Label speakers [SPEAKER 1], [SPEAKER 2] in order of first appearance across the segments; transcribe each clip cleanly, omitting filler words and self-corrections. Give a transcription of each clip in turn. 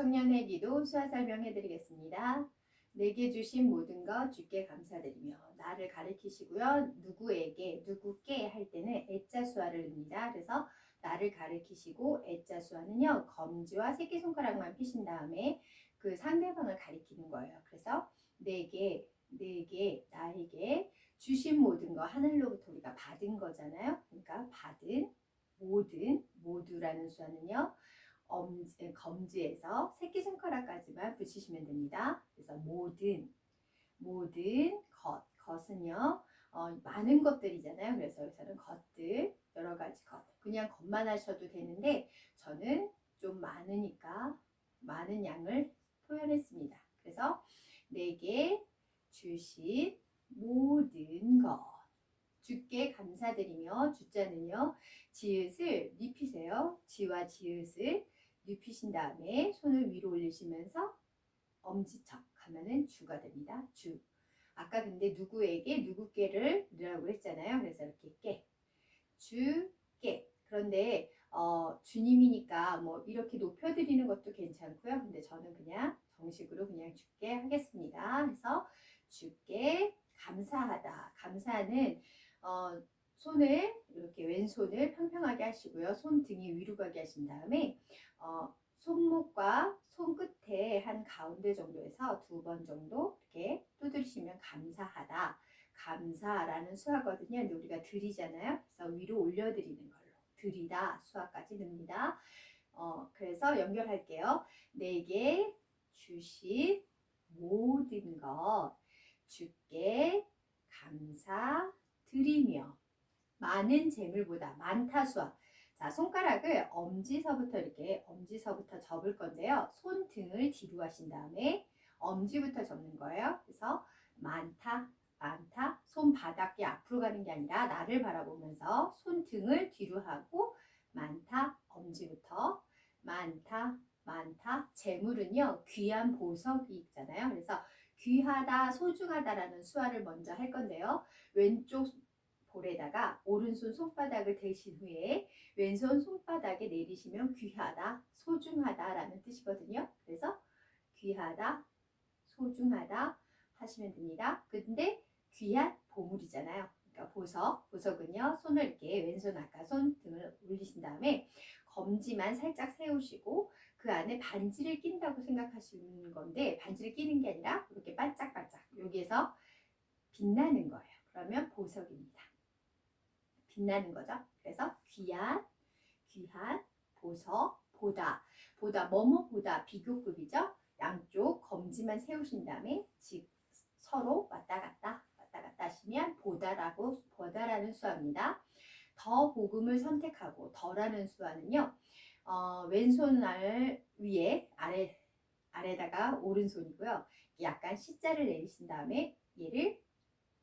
[SPEAKER 1] 청년의 기도 수화 설명해 드리겠습니다. 내게 주신 모든 것 주께 감사드리며 나를 가리키시고요. 누구께 할 때는 애자 수화를 넣습니다. 그래서 나를 가리키시고 애자 수화는요. 검지와 새끼손가락만 피신 다음에 그 상대방을 가리키는 거예요. 그래서 나에게 주신 모든 것 하늘로부터 우리가 받은 거잖아요. 그러니까 받은 모두라는 수화는요. 검지에서 새끼손가락까지만 붙이시면 됩니다. 그래서 모든 것은요, 많은 것들이잖아요. 그래서 여기서는 것들, 여러 가지 것. 그냥 것만 하셔도 되는데, 저는 좀 많으니까 많은 양을 표현했습니다. 그래서 내게 주신 모든 것. 주께 감사드리며, 주자는요, 지읒을 눕히세요. 지와 지읒을 눕히신 다음에 손을 위로 올리시면서 엄지척 하면은 주가 됩니다. 주. 아까 근데 누구께를 넣으라고 했잖아요. 그래서 이렇게 주께. 그런데 주님이니까 뭐 이렇게 높여드리는 것도 괜찮고요. 근데 저는 그냥 정식으로 그냥 주께 하겠습니다. 그래서 주께 감사하다. 감사는 손을 이렇게 왼손을 평평하게 하시고요. 손등이 위로 가게 하신 다음에 손목과 손끝에 한 가운데 정도에서 2번 정도 이렇게 두드리시면 감사하다. 감사라는 수화거든요. 근데 우리가 드리잖아요. 그래서 위로 올려드리는 걸로 드리다 수화까지 넣습니다. 그래서 연결할게요. 내게 주신 모든 것 주께 감사드리며 많은 재물보다 많다 수화. 자, 손가락을 엄지서부터 접을 건데요. 손등을 뒤로 하신 다음에 엄지부터 접는 거예요. 그래서 많다, 손바닥이 앞으로 가는 게 아니라 나를 바라보면서 손등을 뒤로 하고 많다, 엄지부터 많다, 재물은요, 귀한 보석이 있잖아요. 그래서 귀하다, 소중하다라는 수화를 먼저 할 건데요. 왼쪽 볼에다가 오른손 손바닥을 대신 후에 왼손 손바닥에 내리시면 귀하다, 소중하다라는 뜻이거든요. 그래서 귀하다, 소중하다 하시면 됩니다. 근데 귀한 보물이잖아요. 그러니까 보석은요. 손을 이렇게 왼손 아까 손등을 올리신 다음에 검지만 살짝 세우시고 그 안에 반지를 낀다고 생각하시는 건데 반지를 끼는 게 아니라 이렇게 반짝반짝 여기에서 빛나는 거예요. 그러면 보석입니다. 빛나는 거죠. 그래서 귀한, 보석, 보다, 뭐뭐보다 비교급이죠. 양쪽 검지만 세우신 다음에 서로 왔다 갔다 하시면 보다라는 수화입니다. 더 복음을 선택하고 더라는 수화는요. 왼손 위에 아래다가 오른손이고요. 약간 C자를 내리신 다음에 얘를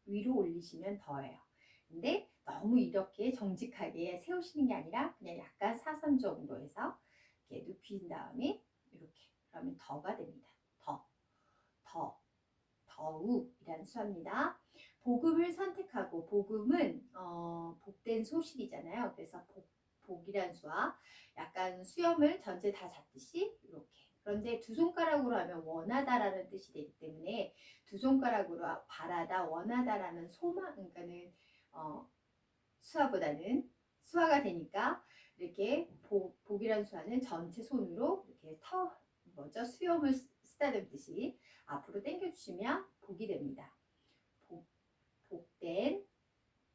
[SPEAKER 1] 위로 올리시면 더예요. 근데 너무 이렇게 정직하게 세우시는 게 아니라 그냥 약간 사선 정도에서 이렇게 눕힌 다음에 이렇게 그러면 더가 됩니다. 더욱이라는 수화입니다. 복음을 선택하고 복음은 복된 소식이잖아요. 그래서 복이란 수화 약간 수염을 전체 다 잡듯이 이렇게 그런데 두 손가락으로 하면 원하다라는 뜻이 되기 때문에 두 손가락으로 바라다 원하다라는 소망 그러니까는 수화보다는 수화가 되니까 이렇게 복이란 수화는 전체 손으로 이렇게 수염을 쓰다듬듯이 앞으로 당겨주시면 복이 됩니다. 복된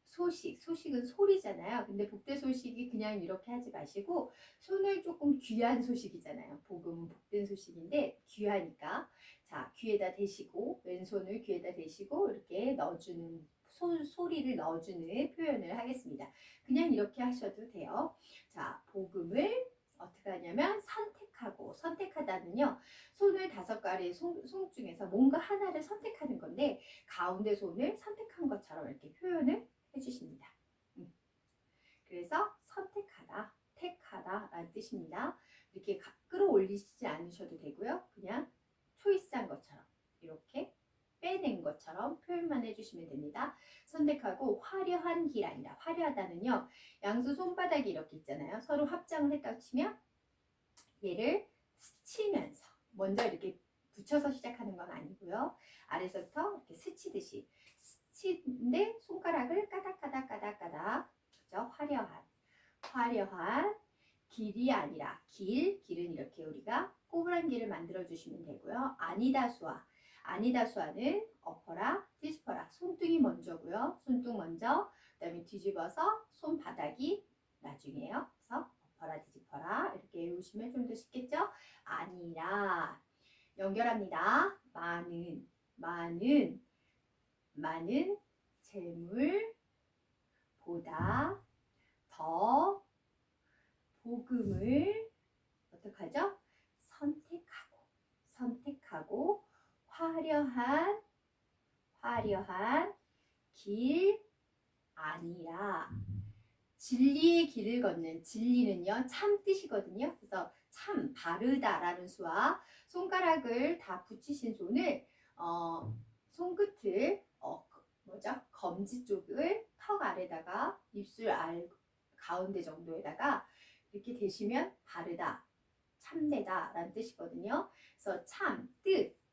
[SPEAKER 1] 소식은 소리잖아요. 근데 복된 소식이 그냥 이렇게 하지 마시고 손을 조금 귀한 소식이잖아요. 복음은 복된 소식인데 귀하니까 자 귀에다 대시고 왼손을 귀에다 대시고 이렇게 넣어주는 소리를 넣어주는 표현을 하겠습니다. 그냥 이렇게 하셔도 돼요. 자 복음을 어떻게 하냐면 선택하다는요. 손을 5가지 손 중에서 뭔가 하나를 선택하는 건데 가운데 손을 선택한 것처럼 이렇게 표현을 해주십니다. 그래서 택하다라는 뜻입니다. 이렇게 끌어올리시지 않으셔도 되고요. 그냥 초이스한 것처럼 이렇게 빼낸 것처럼 표현만 해주시면 됩니다. 선택하고 화려한 길 아니라 화려하다는요. 양손 손바닥이 이렇게 있잖아요. 서로 합장을 했다 치면 얘를 스치면서 먼저 이렇게 붙여서 시작하는 건 아니고요. 아래서부터 이렇게 스치듯이 스치는데 손가락을 까닥까닥까닥까닥, 그죠? 화려한 길이 아니라 길은 이렇게 우리가 꼬부란 길을 만들어 주시면 되고요. 아니다 수아는 엎어라 뒤집어라, 손등이 먼저고요. 손등 먼저, 그다음에 뒤집어서 손바닥이 나중이에요. 그래서 엎어라 뒤집어라 이렇게 외우시면 좀 더 쉽겠죠? 아니라 연결합니다. 많은 재물보다 더 복음을 어떡하죠? 선택하고 화려한 길 아니라, 진리의 길을 걷는, 진리는요 참 뜻이거든요. 그래서 참, 바르다라는 수와 손가락을 다 붙이신 손을 손끝을 검지 쪽을 턱 아래다가 입술 가운데 정도에다가 이렇게 대시면 바르다, 참되다 라는 뜻이거든요. 그래서 참,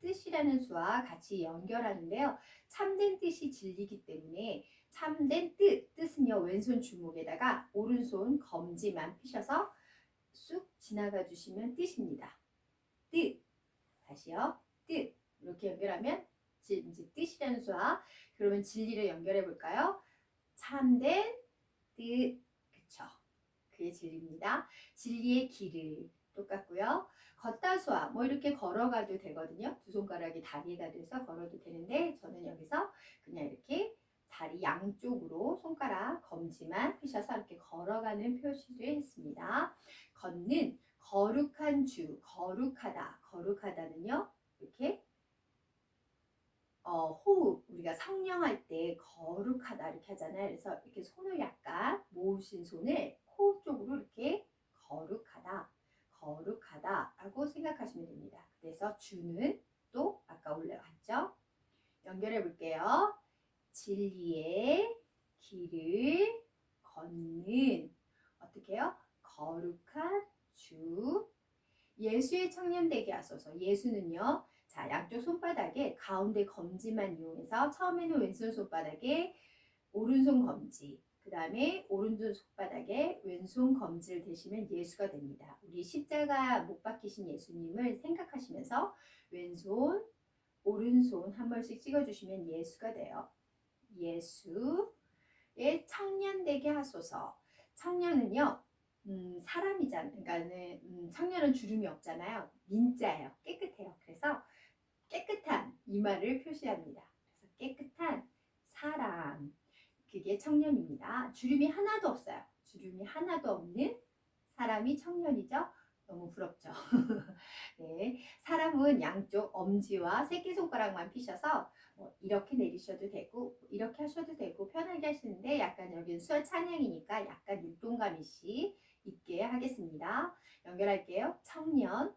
[SPEAKER 1] 뜻이라는 수와 같이 연결하는데요. 참된 뜻이 진리이기 때문에 참된 뜻은요 왼손 주먹에다가 오른손 검지만 피셔서 쑥 지나가 주시면 뜻입니다. 다시요. 이렇게 연결하면 이제 뜻이라는 수와, 그러면 진리를 연결해 볼까요? 참된 뜻, 그쵸? 그게 진리입니다. 진리의 길을 똑같고요. 걷다 수와 이렇게 걸어가도 되거든요. 두 손가락이 다리에다 대서 걸어도 되는데, 저는 여기서 그냥 이렇게 다리 양쪽으로 손가락 검지만 피셔서 이렇게 걸어가는 표시를 했습니다. 걷는, 거룩한 주, 거룩하다는요 이렇게 호흡, 우리가 성령할 때 거룩하다 이렇게 하잖아요. 그래서 이렇게 손을 약간 모으신 손을 코 쪽으로 이렇게 거룩하다라고 생각하시면 됩니다. 그래서 주는 또 아까 올라갔죠? 연결해 볼게요. 진리의 길을 걷는, 어떻게 해요? 거룩한 주, 예수의 청년 되게 하소서. 예수는요, 자, 양쪽 손바닥에 가운데 검지만 이용해서 처음에는 왼손 손바닥에 오른손 검지, 그 다음에 오른손 손바닥에 왼손 검지를 대시면 예수가 됩니다. 우리 십자가 못 박히신 예수님을 생각하시면서 왼손, 오른손 한 번씩 찍어주시면 예수가 돼요. 예수의 청년 되게 하소서. 청년은요, 사람이잖아요. 그러니까는 청년은 주름이 없잖아요. 민자예요. 깨끗해요. 그래서 깨끗한 이마를 표시합니다. 그래서 깨끗한 사람, 그게 청년입니다. 주름이 하나도 없어요. 주름이 하나도 없는 사람이 청년이죠. 너무 부럽죠. 네, 사람은 양쪽 엄지와 새끼손가락만 피셔서 이렇게 내리셔도 되고 이렇게 하셔도 되고 편하게 하시는데, 약간 여기는 수월 찬양이니까 약간 율동감이 있게 하겠습니다. 연결할게요. 청년,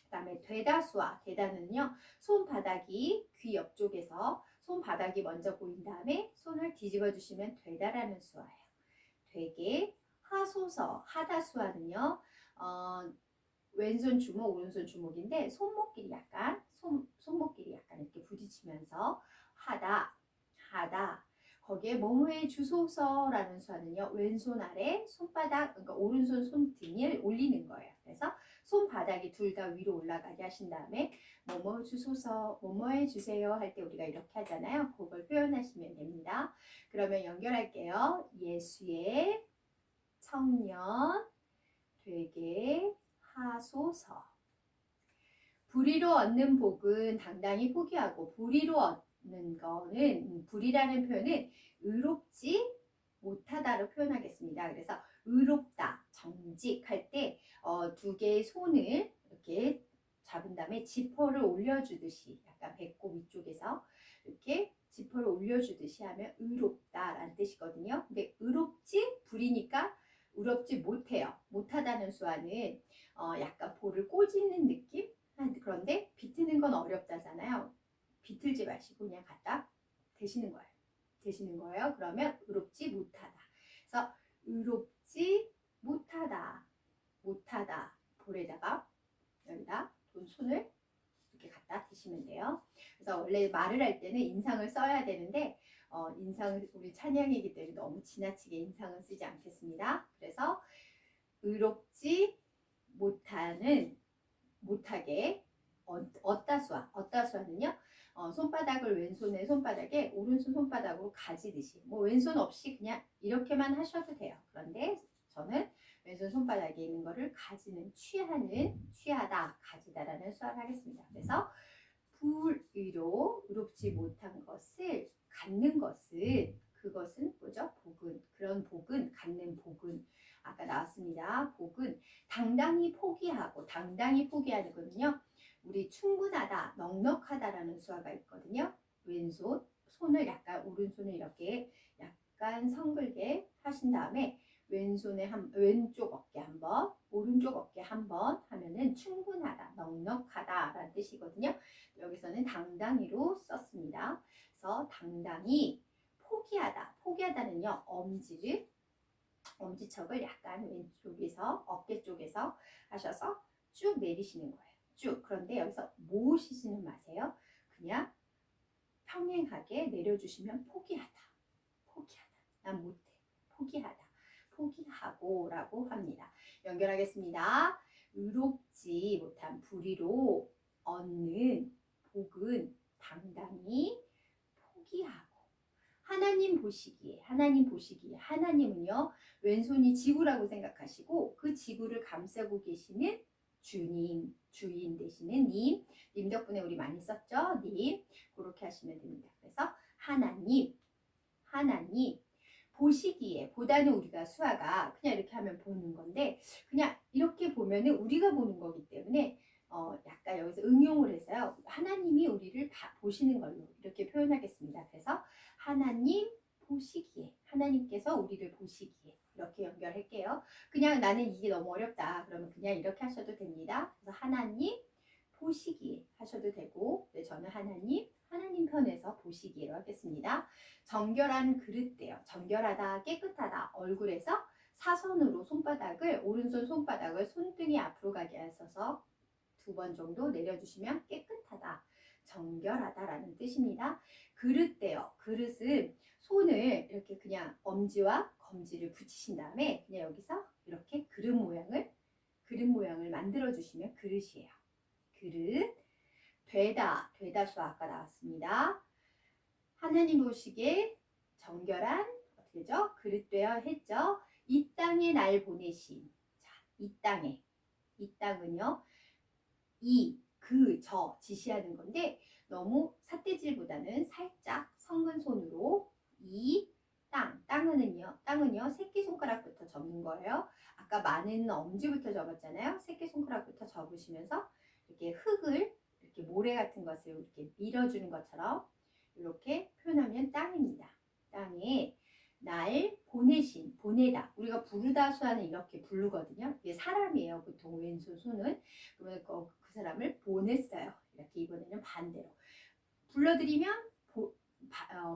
[SPEAKER 1] 그 다음에 되다수와, 되다는요 손바닥이 귀 옆쪽에서 손바닥이 먼저 보인 다음에 손을 뒤집어 주시면 되다라는 수화예요. 되게 하소서, 하다수화는요 왼손 주먹 오른손 주먹인데 손목끼리 약간 이렇게 부딪히면서 하다 거기에 뭐뭐해 주소서라는 수화는요 왼손 아래 손바닥, 그러니까 오른손 손등을 올리는 거예요. 그래서 손바닥이 둘 다 위로 올라가게 하신 다음에 뭐뭐 주소서, 뭐뭐해 주세요 할 때 우리가 이렇게 하잖아요. 그걸 표현하시면 됩니다. 그러면 연결할게요. 예수의 청년 되게 하소서. 불의로 얻는 복은 당당히 포기하고, 불의로 얻는 거는, 불이라는 표현은 의롭지 못하다로 표현하겠습니다. 그래서 의롭다, 정직할 때 두 개의 손을 이렇게 잡은 다음에 지퍼를 올려주듯이, 약간 배꼽 위쪽에서 이렇게 지퍼를 올려주듯이 하면 의롭다라는 뜻이거든요. 근데 의롭지, 불이니까 의롭지 못해요. 못하다는 수화는 약간 볼을 꼬집는 느낌? 그런데 비트는 건 어렵다잖아요. 비틀지 마시고 그냥 갖다 대시는 거예요. 그러면 의롭지 못하다. 그래서 의롭지 못하다, 볼에다가 여기다 또는 손을 이렇게 갖다 대시면 돼요. 그래서 원래 말을 할 때는 인상을 써야 되는데 인상을 우리 찬양이기 때문에 너무 지나치게 인상은 쓰지 않겠습니다. 그래서 의롭지 못하게 어따수하는요. 손바닥을 왼손의 손바닥에 오른손 손바닥으로 가지듯이 뭐 왼손 없이 그냥 이렇게만 하셔도 돼요. 그런데 저는 왼손 손바닥에 있는 거를 가지는 취하다 가지다라는 수화를 하겠습니다. 그래서 의롭지 못한 것을 갖는 것은 그것은 뭐죠? 복은. 그런 복은 갖는 복은 아까 나왔습니다. 복은 당당히 포기하는 거는요. 우리 충분하다, 넉넉하다라는 수화가 있거든요. 손을 약간 오른손을 이렇게 약간 성글게 하신 다음에 왼쪽 어깨 한 번, 오른쪽 어깨 한 번 하면은 충분하다, 넉넉하다라는 뜻이거든요. 여기서는 당당히로 썼습니다. 그래서 당당히 포기하다는요. 엄지척을 약간 왼쪽에서 어깨 쪽에서 하셔서 쭉 내리시는 거예요. 쭉. 그런데 여기서 모으시지는 마세요. 그냥 평행하게 내려주시면 포기하다. 난 못해. 포기하고라고 합니다. 연결하겠습니다. 의롭지 못한 불의로 얻는 복은 당당히 포기하고 하나님은요 왼손이 지구라고 생각하시고 그 지구를 감싸고 계시는 주인 되시는 님 덕분에 우리 많이 썼죠. 님 그렇게 하시면 됩니다. 그래서 하나님 보시기에 보다는 우리가 수화가 그냥 이렇게 하면 보는 건데 그냥 이렇게 보면은 우리가 보는 거기 때문에 약간 여기서 응용을 해서요. 하나님이 우리를 보시는 걸로 이렇게 표현하겠습니다. 그래서 하나님께서 우리를 보시기에 이렇게 연결할게요. 그냥 나는 이게 너무 어렵다. 그러면 그냥 이렇게 하셔도 됩니다. 그래서 하나님 보시기에 하셔도 되고 저는 하나님 편에서 보시기로 하겠습니다. 정결한 그릇대요. 정결하다, 깨끗하다. 얼굴에서 사선으로 오른손 손바닥을 손등이 앞으로 가게 하셔서 2번 정도 내려주시면 깨끗하다, 정결하다라는 뜻입니다. 그릇대요. 그릇은 손을 이렇게 그냥 엄지와 검지를 붙이신 다음에 그냥 여기서 이렇게 그릇 모양을 만들어 주시면 그릇이에요. 그릇. 되다 수화 아까 나왔습니다. 하나님 보시기에 정결한 어떻게죠? 그릇되어 했죠. 이 땅에 날 보내신. 자, 이 땅은요. 지시하는 건데 너무 삿대질보다는 살짝 성근 손으로 땅은요 새끼손가락부터 접는 거예요. 아까 많은 엄지부터 접었잖아요. 새끼손가락부터 접으시면서 이렇게 흙을 이렇게 모래 같은 것을 이렇게 밀어주는 것처럼 이렇게 표현하면 땅입니다. 땅에 날 보내다. 우리가 부르다 수화는 이렇게 부르거든요. 이게 사람이에요. 보통 왼손 손은. 그러면 그 사람을 보냈어요. 이렇게 이번에는 반대로. 불러들이면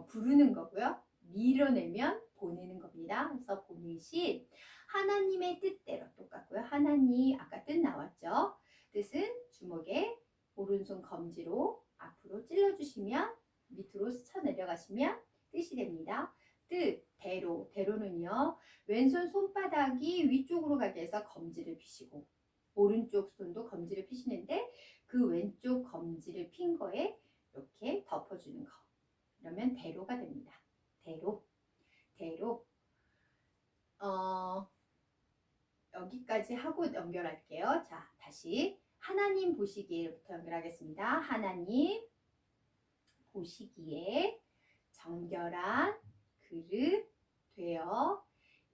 [SPEAKER 1] 부르는 거고요. 밀어내면 보내는 겁니다. 그래서 보내신 하나님의 뜻대로 똑같고요. 하나님 아까 뜻 나왔죠. 뜻은 주먹에 오른손 검지로 앞으로 찔러주시면 밑으로 스쳐 내려가시면 뜻이 됩니다. 대로는요. 왼손 손바닥이 위쪽으로 가게 해서 검지를 피시고 오른쪽 손도 검지를 피시는데 그 왼쪽 검지를 핀 거에 이렇게 덮어주는 거. 그러면 대로가 됩니다. 대로. 여기까지 하고 연결할게요. 자, 다시 하나님 보시기에부터 연결하겠습니다. 하나님 보시기에 정결한 그릇 되어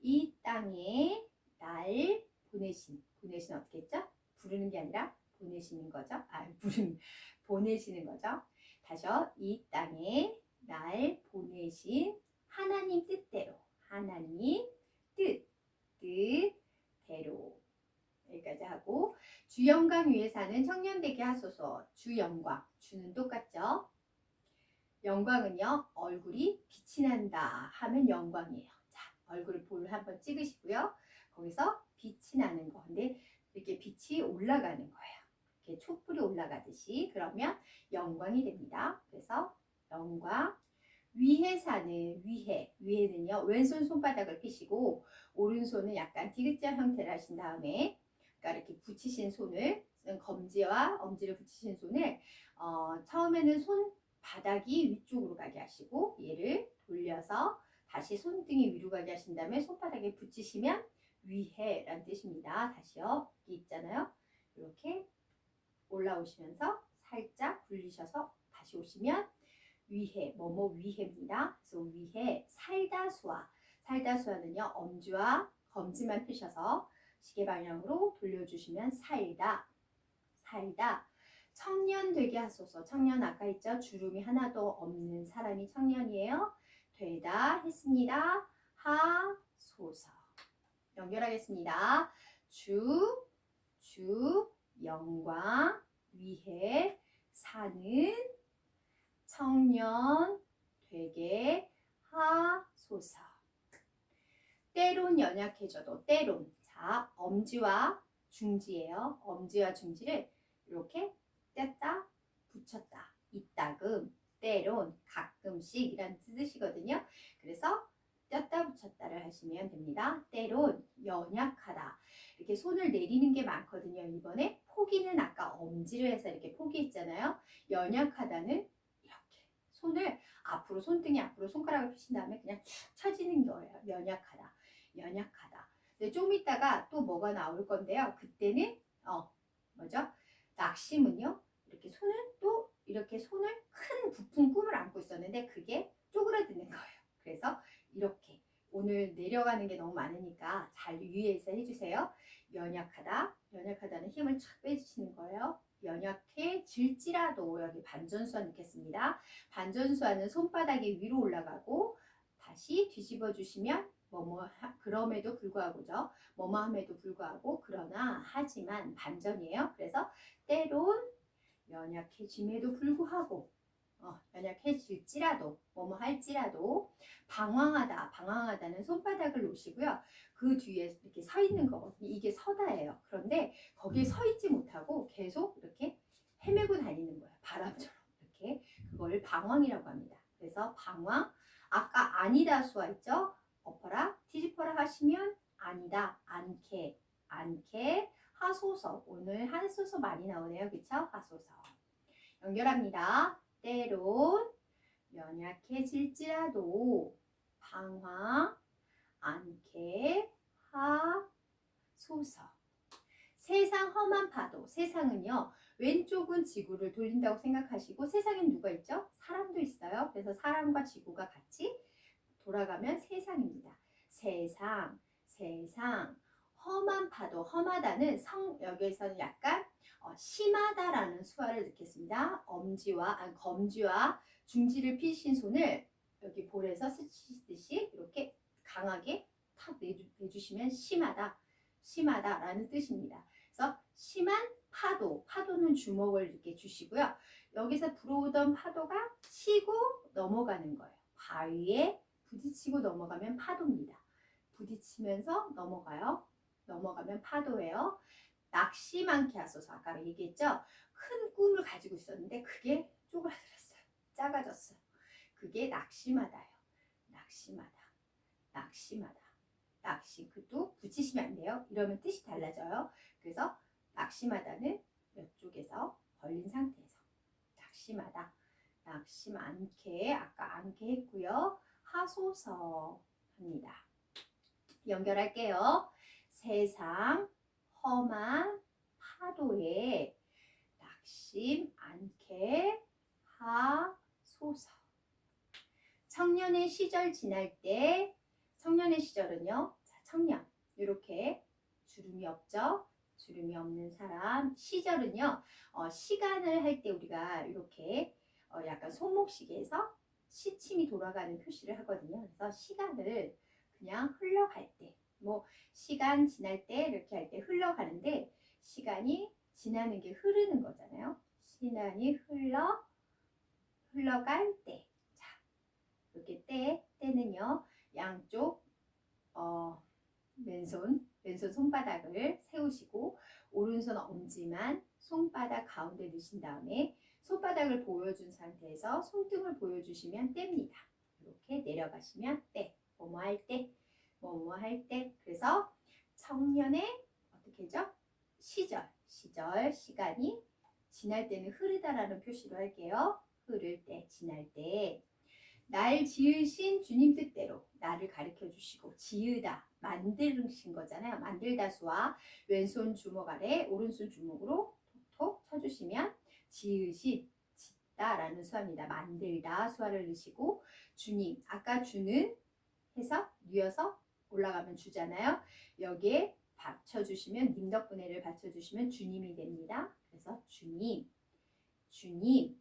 [SPEAKER 1] 이 땅에 날 보내신 어떻게 했죠? 부르는 게 아니라 보내시는 거죠. 보내시는 거죠. 다시요. 이 땅에 날 보내신 하나님 뜻대로 하나님 뜻대로 여기까지 하고 주영광 위에 사는 청년 되게 하소서. 주영광 주는 똑같죠. 영광은요 얼굴이 빛이 난다 하면 영광이에요. 자, 얼굴을 볼을 한번 찍으시고요. 거기서 빛이 나는 거. 근데 이렇게 빛이 올라가는 거예요. 이렇게 촛불이 올라가듯이 그러면 영광이 됩니다. 그래서 영광. 위에 사는 위에는요 왼손 손바닥을 펴시고 오른손은 약간 디귿자 형태를 하신 다음에 그러니까 이렇게 붙이신 손을 검지와 엄지를 붙이신 손을 처음에는 손 바닥이 위쪽으로 가게 하시고 얘를 돌려서 다시 손등이 위로 가게 하신 다음에 손바닥에 붙이시면 위해라는 뜻입니다. 다시요. 여기 있잖아요. 이렇게 올라오시면서 살짝 굴리셔서 다시 오시면 위해, 뭐뭐 위해입니다. 그래서 위해 살다수와 살다수와는요 엄지와 검지만 펴셔서 시계 방향으로 돌려주시면 살다 살다. 청년 되게 하소서. 청년 아까 있죠? 주름이 하나도 없는 사람이 청년이에요. 되다 했습니다. 하소서. 연결하겠습니다. 주, 영광, 위해, 사는, 청년, 되게 하소서. 때론 연약해져도 때론. 자, 엄지와 중지예요. 엄지와 중지를 이렇게 뗐다 붙였다 이따금 때론 가끔씩 이란 뜻이거든요. 그래서 뗐다 붙였다를 하시면 됩니다. 때론 연약하다. 이렇게 손을 내리는 게 많거든요. 이번에 포기는 아까 엄지를 해서 이렇게 포기했잖아요. 연약하다는 이렇게 손을 앞으로 손등이 앞으로 손가락을 펴신 다음에 그냥 축 처지는 거예요. 연약하다. 연약하다. 근데 좀 이따가 또 뭐가 나올 건데요. 그때는 뭐죠? 낙심은요. 이렇게 손을 또 이렇게 손을 큰 부푼 꿈을 안고 있었는데 그게 쪼그라드는 거예요. 그래서 이렇게 오늘 내려가는 게 너무 많으니까 잘 유의해서 해주세요. 연약하다. 연약하다는 힘을 쫙 빼주시는 거예요. 연약해질지라도 여기 반전수화 넣겠습니다. 반전수화는 손바닥이 위로 올라가고 다시 뒤집어 주시면 그럼에도 불구하고죠. 뭐뭐함에도 불구하고 그러나 하지만 반전이에요. 그래서 때론 연약해짐에도 불구하고 연약해질지라도 뭐뭐 할지라도 방황하다는 손바닥을 놓으시고요. 그 뒤에 이렇게 서 있는 거거든요. 이게 서다예요. 그런데 거기에 서 있지 못하고 계속 이렇게 헤매고 다니는 거예요. 바람처럼 이렇게 그걸 방황이라고 합니다. 그래서 방황 아까 아니다 수화 있죠? 엎어라 뒤집어라 하시면 아니다 않게 하소서. 오늘 하소서 많이 나오네요. 그쵸? 하소서. 연결합니다. 때론 연약해질지라도 방황 않게 하소서. 세상 험한 파도. 세상은요. 왼쪽은 지구를 돌린다고 생각하시고 세상엔 누가 있죠? 사람도 있어요. 그래서 사람과 지구가 같이 돌아가면 세상입니다. 세상 험한 파도. 험하다는 여기에서는 약간 심하다라는 수화를 넣겠습니다. 검지와 중지를 펴신 손을 여기 볼에서 스치듯이 이렇게 강하게 탁 내주시면 심하다라는 뜻입니다. 그래서 심한 파도는 주먹을 이렇게 주시고요. 여기서 불어오던 파도가 치고 넘어가는 거예요. 바위에 부딪히고 넘어가면 파도입니다. 부딪히면서 넘어가면 파도예요. 낙심 않게 하소서. 아까 얘기했죠? 큰 꿈을 가지고 있었는데 그게 쪼그라들었어요. 작아졌어요. 그게 낙심하다예요. 낙심. 그도 붙이시면 안 돼요. 이러면 뜻이 달라져요. 그래서 낙심하다는 이쪽에서 벌린 상태에서 낙심하다. 낙심 않게 아까 않게 했고요. 하소서 합니다. 연결할게요. 세상 험한 파도에 낙심 않게 하소서. 청년의 시절 지날 때 청년의 시절은요. 자, 청년 이렇게 주름이 없죠. 주름이 없는 사람. 시절은요. 시간을 할 때 우리가 이렇게 약간 손목시계에서 시침이 돌아가는 표시를 하거든요. 그래서 시간을 그냥 흘러갈 때 시간 지날 때 이렇게 할 때 흘러가는데 시간이 지나는 게 흐르는 거잖아요. 시간이 흘러갈 때. 자, 이렇게 때는요. 양쪽 왼손 손바닥을 세우시고 오른손 엄지만 손바닥 가운데 넣으신 다음에 손바닥을 보여준 상태에서 손등을 보여주시면 떼입니다. 이렇게 내려가시면 떼. 뭐뭐 할 때, 뭐뭐 할 때. 그래서 청년의 어떻게 죠? 시간이 지날 때는 흐르다라는 표시로 할게요. 흐를 때, 지날 때. 날 지으신 주님 뜻대로 나를 가르쳐 주시고 지으다, 만드신 거잖아요. 만들다 수와 왼손 주먹 아래 오른손 주먹으로 톡톡 쳐주시면 지으신, 짓다라는 수화입니다. 만들다 수화를 넣으시고 주님, 아까 주는 해서 뉘어서 올라가면 주잖아요. 여기에 받쳐주시면 님 덕분에를 받쳐주시면 주님이 됩니다. 그래서 주님, 주님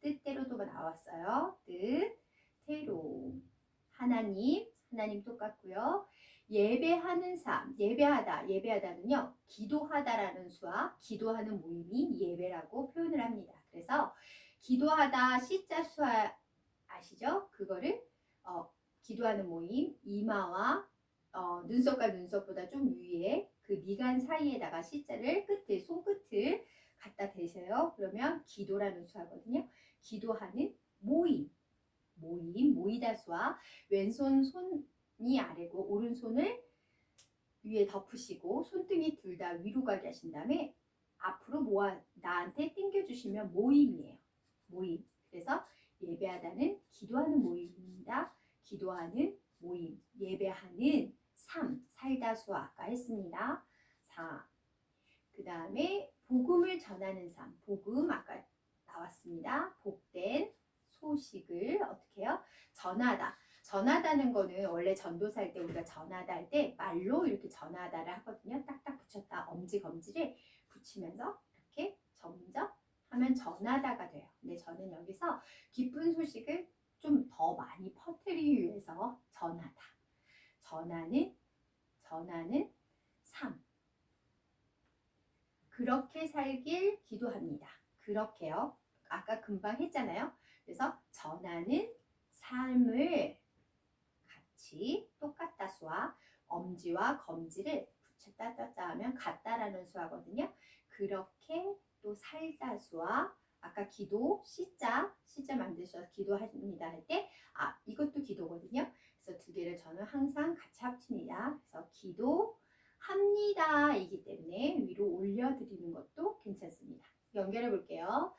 [SPEAKER 1] 뜻대로도 나왔어요. 뜻대로 하나님 똑같고요. 예배하는 삶, 예배하다는요. 기도하다라는 수와 기도하는 모임이 예배라고 표현을 합니다. 그래서 기도하다 시자 수화 아시죠? 그거를 기도하는 모임 이마와 눈썹과 눈썹보다 좀 위에 그 미간 사이에다가 시자를 끝에 손끝을 갖다 대세요. 그러면 기도라는 수하거든요. 기도하는 모이다 수와 왼손 손이 아래고 오른손을 위에 덮으시고 손등이 둘 다 위로 가게 하신 다음에 앞으로 모아 나한테 당겨주시면 모임이에요. 모임. 그래서 예배하다는 기도하는 모임입니다. 기도하는 모임. 예배하는 삶. 살다 수와 아까 했습니다. 4. 그 다음에 복음을 전하는 삶. 복음 아까 나왔습니다. 복된 소식을 어떻게 해요? 전하다. 전하다는 거는 원래 전도사 할 때 우리가 전하다 할 때 말로 이렇게 전하다를 하거든요. 딱딱 붙였다. 엄지검지를 붙이면서 이렇게 점점 하면 전하다가 돼요. 근데 저는 여기서 기쁜 소식을 좀 더 많이 퍼뜨리기 위해서 전하다. 전하는 삶. 그렇게 살길 기도합니다. 그렇게요. 아까 금방 했잖아요. 그래서 전하는 삶을 같이 똑같다 수와 엄지와 검지를 붙였다 떴다 하면 같다라는 수하거든요. 그렇게 또 살다 수와 아까 기도 시자 만드셔서 기도합니다 할 때 이것도 기도거든요. 그래서 두 개를 저는 항상 같이 합칩니다. 그래서 기도합니다 이기 때문에 위로 올려드리는 것도 괜찮습니다. 연결해 볼게요.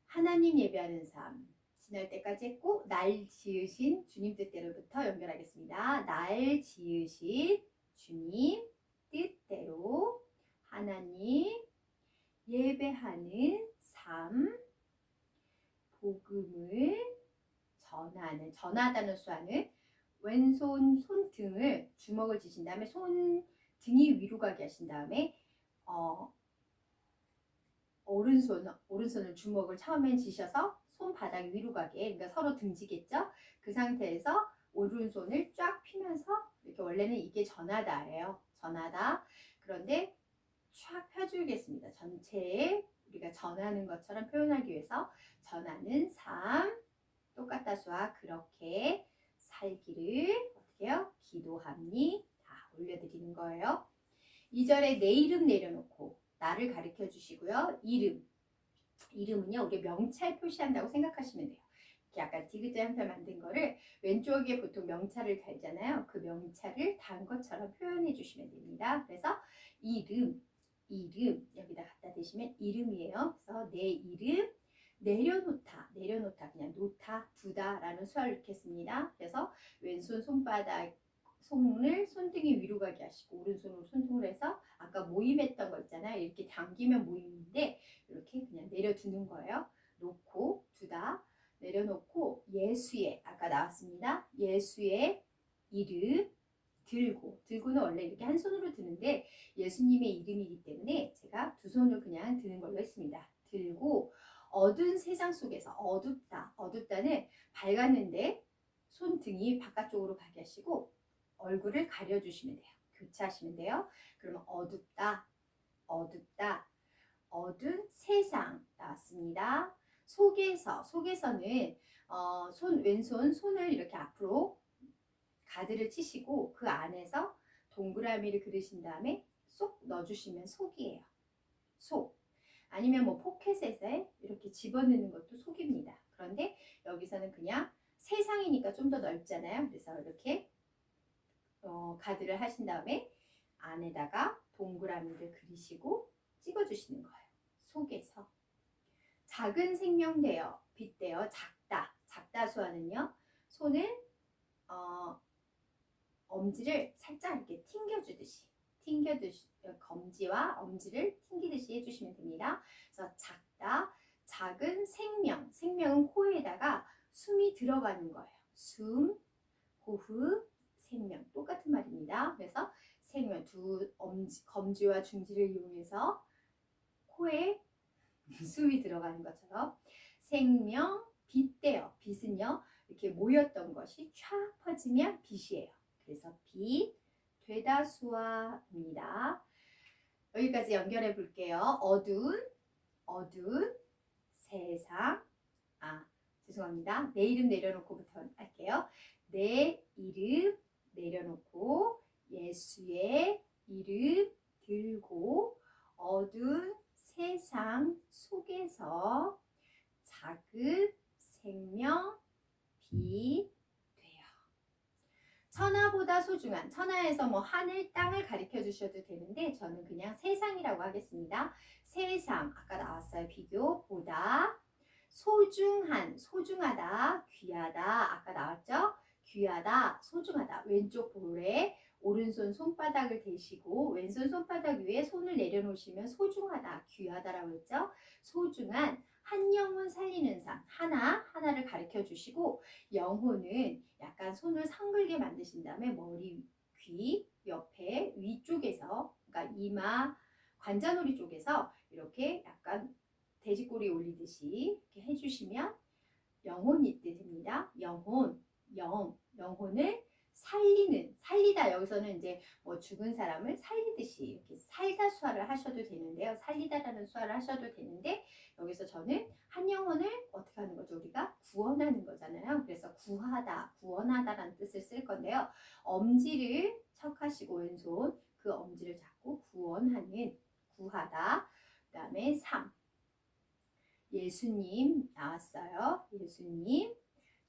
[SPEAKER 1] 하나님 예배하는 삶 지날 때까지 했고 날 지으신 주님 뜻대로부터 연결하겠습니다. 날 지으신 주님 뜻대로 하나님 예배하는 삶 복음을 전하다는 수하는 왼손 손등을 주먹을 쥐신 다음에 손등이 위로 가게 하신 다음에 오른손을 주먹을 처음엔 쥐셔서 손바닥이 위로 가게, 그러니까 서로 등지겠죠? 그 상태에서 오른손을 쫙 펴면서 이렇게 원래는 이게 전하다예요. 전하다. 그런데 쫙 펴주겠습니다. 전체에 우리가 전하는 것처럼 표현하기 위해서 전하는 삶 똑같다 수와 그렇게 살기를 어떻게 해요? 기도합니다. 올려드리는 거예요. 2절에 내 이름 내려놓고 나를 가르쳐 주시고요. 이름은요. 우리 명찰 표시한다고 생각하시면 돼요. 이렇게 약간 디귿자 형태 만든 거를 왼쪽에 보통 명찰을 달잖아요. 그 명찰을 단 것처럼 표현해 주시면 됩니다. 그래서 이름 여기다 갖다 대시면 이름이에요. 그래서 내 이름 내려놓다 그냥 놓다 두다라는 수화를 넣겠습니다. 그래서 왼손 손을 손등이 위로 가게 하시고 오른손으로 손등을 해서 아까 모임했던 거 있잖아요. 이렇게 당기면 모임인데 이렇게 그냥 내려두는 거예요. 놓고 두다 내려놓고 예수의 아까 나왔습니다. 예수의 이름 들고는 원래 이렇게 한 손으로 드는데 예수님의 이름이기 때문에 제가 두 손으로 그냥 드는 걸로 했습니다. 들고 어두운 세상 속에서 어둡다는 밝았는데 손등이 바깥쪽으로 가게 하시고 얼굴을 가려주시면 돼요. 교차하시면 돼요. 그러면 어둡다 어두운 세상 나왔습니다. 속에서는 왼손 손을 이렇게 앞으로 가드를 치시고 그 안에서 동그라미를 그리신 다음에 쏙 넣어주시면 속이에요. 속. 아니면 뭐 포켓에 이렇게 집어넣는 것도 속입니다. 그런데 여기서는 그냥 세상이니까 좀 더 넓잖아요. 그래서 이렇게 가드를 하신 다음에 안에다가 동그라미를 그리시고 찍어주시는 거예요. 속에서. 작은 생명되어 빗대어 작다. 작다 수화는요. 손을 엄지를 살짝 이렇게 튕겨주듯이 검지와 엄지를 튕기듯이 해주시면 됩니다. 그래서 작다, 작은 생명, 생명은 코에다가 숨이 들어가는 거예요. 숨, 호흡, 생명 똑같은 말입니다. 그래서 생명 두 검지와 중지를 이용해서 코에 숨이 들어가는 것처럼 생명, 빛대요. 빛은요 이렇게 모였던 것이 쫙 퍼지면 빛이에요. 그래서 빛, 되다수화입니다. 여기까지 연결해 볼게요. 어두운 세상. 죄송합니다. 내 이름 내려놓고부터 할게요. 내 이름 내려놓고 예수의 이름 들고 어두운 세상 속에서 작은 생명 빛 돼요. 천하보다 소중한, 천하에서 뭐 하늘, 땅을 가리켜 주셔도 되는데 저는 그냥 세상이라고 하겠습니다. 세상, 아까 나왔어요. 비교, 보다, 소중한, 소중하다, 귀하다, 아까 나왔죠? 귀하다, 소중하다. 왼쪽 볼에 오른손 손바닥을 대시고 왼손 손바닥 위에 손을 내려놓으시면 소중하다, 귀하다라고 했죠? 소중한, 한 영혼 살리는 삶, 하나를 가르쳐 주시고 영혼은 약간 손을 상글게 만드신 다음에 머리, 귀, 옆에, 위쪽에서 그러니까 이마, 관자놀이 쪽에서 이렇게 약간 돼지꼬리 올리듯이 이렇게 해주시면 영혼이 됩니다. 영혼을 살리다. 여기서는 이제 뭐 죽은 사람을 살리듯이 이렇게 살다 수화를 하셔도 되는데요. 살리다라는 수화를 하셔도 되는데 여기서 저는 한 영혼을 어떻게 하는 거죠? 우리가 구원하는 거잖아요. 그래서 구하다, 구원하다라는 뜻을 쓸 건데요. 엄지를 척하시고 왼손 그 엄지를 잡고 구원하는, 구하다. 그 다음에 3. 예수님 나왔어요. 예수님.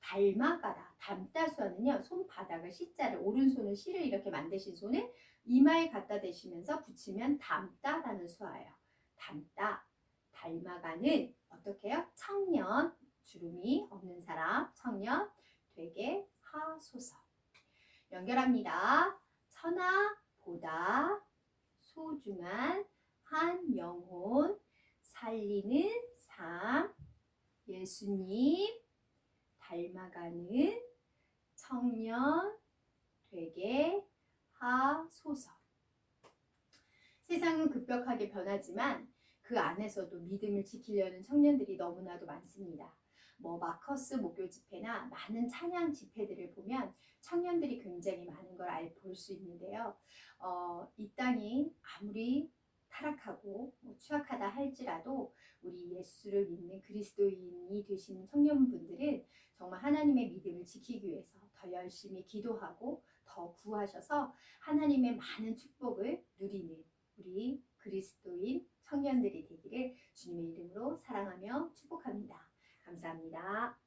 [SPEAKER 1] 닮아가다. 닮다 수화는요. 손바닥을 C자를, 오른손을 C를 이렇게 만드신 손을 이마에 갖다 대시면서 붙이면 닮다라는 수화예요. 닮다. 닮아가는 어떻게 해요? 청년, 주름이 없는 사람, 청년 되게 하소서. 연결합니다. 천하보다 소중한 한 영혼 살리는 삶, 예수님 닮아가는 청년 되게 하소서. 세상은 급격하게 변하지만 그 안에서도 믿음을 지키려는 청년들이 너무나도 많습니다. 뭐 마커스 목요 집회나 많은 찬양 집회들을 보면 청년들이 굉장히 많은 걸 볼 수 있는데요. 이 땅이 아무리 타락하고 추악하다 할지라도 우리 예수를 믿는 그리스도인이 되시는 청년분들은 정말 하나님의 믿음을 지키기 위해서 더 열심히 기도하고 더 구하셔서 하나님의 많은 축복을 누리는 우리 그리스도인 청년들이 되기를 주님의 이름으로 사랑하며 축복합니다. 감사합니다.